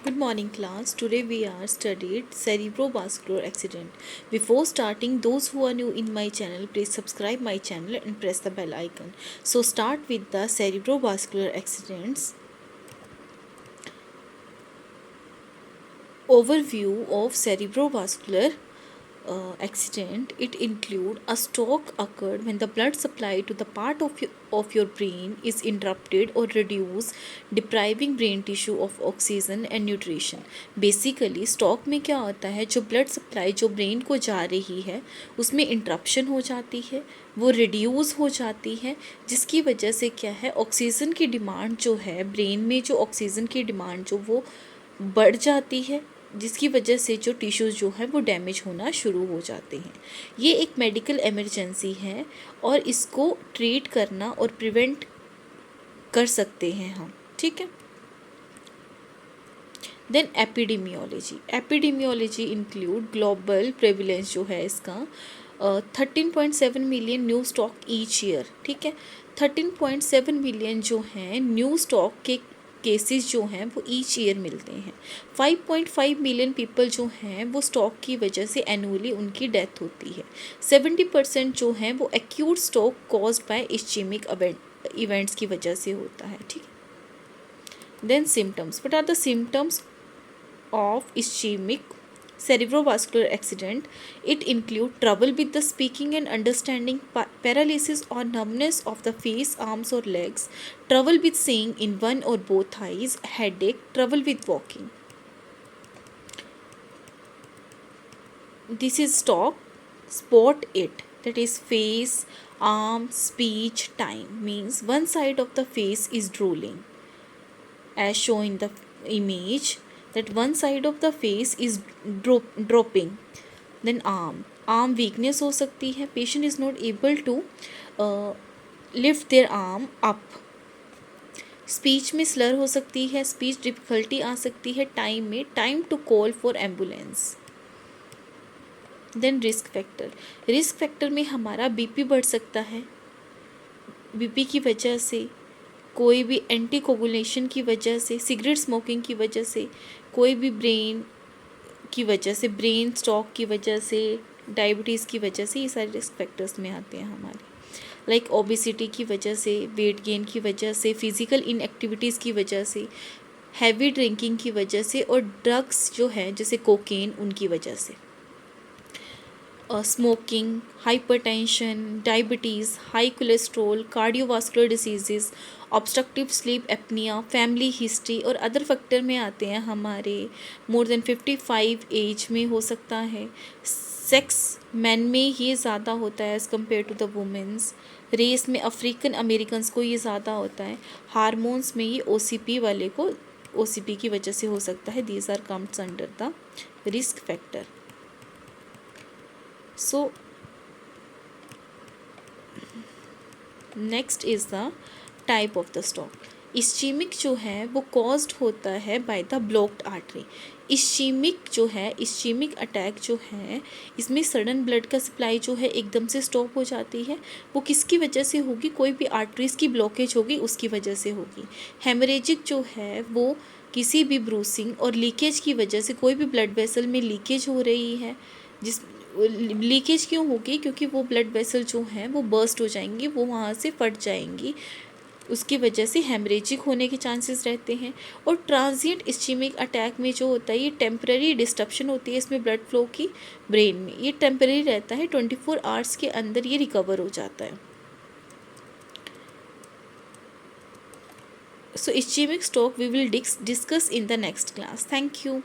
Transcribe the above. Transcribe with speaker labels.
Speaker 1: Good morning, class. Today we are studied cerebrovascular accident. Before starting, those who are new in my channel, please subscribe my channel and press the bell icon. So start with the cerebrovascular accidents. Overview of cerebrovascular accident. It include a stroke occurred when the blood supply to the part of your brain is interrupted or reduced, depriving brain tissue of oxygen and nutrition. Basically stock में क्या होता है, जो blood supply जो brain को जा रही है उसमें इंटरप्शन हो जाती है, वो रिड्यूस हो जाती है, जिसकी वजह से क्या है, ऑक्सीजन की डिमांड जो है ब्रेन में, जो ऑक्सीजन की डिमांड जो वो बढ़ जाती है, जिसकी वजह से जो टिश्यूज़ जो है वो डैमेज होना शुरू हो जाते हैं। ये एक मेडिकल इमरजेंसी है और इसको ट्रीट करना और प्रिवेंट कर सकते हैं हम, ठीक है। Then epidemiology include global prevalence जो है इसका 13.7 million new stroke each year, ठीक है। 13.7 मिलियन जो हैं न्यू स्टॉक के केसेस जो हैं वो ईच ईयर मिलते हैं। 5.5 मिलियन पीपल जो हैं वो स्टॉक की वजह से एनुअली उनकी डेथ होती है। 70% जो हैं वो acute stroke caused by ischemic events की वजह से होता है, ठीक है। Then symptoms, what are the symptoms of ischemic cerebrovascular accident? It include trouble with the speaking and understanding, paralysis or numbness of the face, arms or legs, trouble with seeing in one or both eyes, headache, trouble with walking. This is spot it, that is face, arm, speech, time. Means one side of the face is drooling as shown in the image, that one side of the face is dropping. Then arm weakness हो सकती है, patient is not able to lift their arm up. Speech में slur हो सकती है, speech difficulty आ सकती है, time to call for ambulance. Then risk factor में हमारा बीपी बढ़ सकता है, बीपी की वजह से, कोई भी एंटीकोगुलेशन की वजह से, सिगरेट स्मोकिंग की वजह से, कोई भी ब्रेन की वजह से, ब्रेन स्ट्रोक की वजह से, डायबिटीज़ की वजह से, ये सारे रिस्क फैक्टर्स में आते हैं हमारे. लाइक ओबेसिटी की वजह से, वेट गेन की वजह से, फिज़िकल इनएक्टिविटीज़ की वजह से, हैवी ड्रिंकिंग की वजह से, और ड्रग्स जो है जैसे कोकेन, उनकी वजह से. Smoking, hypertension, diabetes, high cholesterol, cardiovascular diseases, obstructive sleep apnoea, family history और अदर फैक्टर में आते हैं हमारे मोर देन 55 एज में हो सकता है. सेक्स मैन में ये ज़्यादा होता है as compare to the womens. Race में अफ्रीकन अमेरिकन्स को ये ज़्यादा होता है. हार्मोन्स में ये OCP वाले को OCP की वजह से हो सकता है. These are comes under the risk factor. So next is the type of the stroke. Ischemic जो है वो कॉज्ड होता है by the blocked artery. Ischemic जो है, इस्चीमिक अटैक जो है, इसमें सडन ब्लड का सप्लाई जो है एकदम से स्टॉप हो जाती है. वो किसकी वजह से होगी? कोई भी आर्टरीज़ की ब्लॉकेज होगी उसकी वजह से होगी. हेमरेजिक जो है वो किसी भी ब्रूसिंग और लीकेज की वजह से, कोई भी ब्लड वेसल में लीकेज हो रही है, जिस लीकेज क्यों होगी? क्योंकि वो ब्लड वेसल जो हैं वो बर्स्ट हो जाएंगी, वो वहाँ से फट जाएंगी, उसकी वजह से हेमरेजिक होने के चांसेस रहते हैं. और ट्रांजिएंट इस्चेमिक अटैक में जो होता है ये टेम्पररी डिस्टर्बशन होती है इसमें ब्लड फ्लो की ब्रेन में. ये टेम्पररी रहता है, 24 आवर्स के अंदर ये रिकवर हो जाता है. So ischemic stroke we will discuss in the next class. Thank you.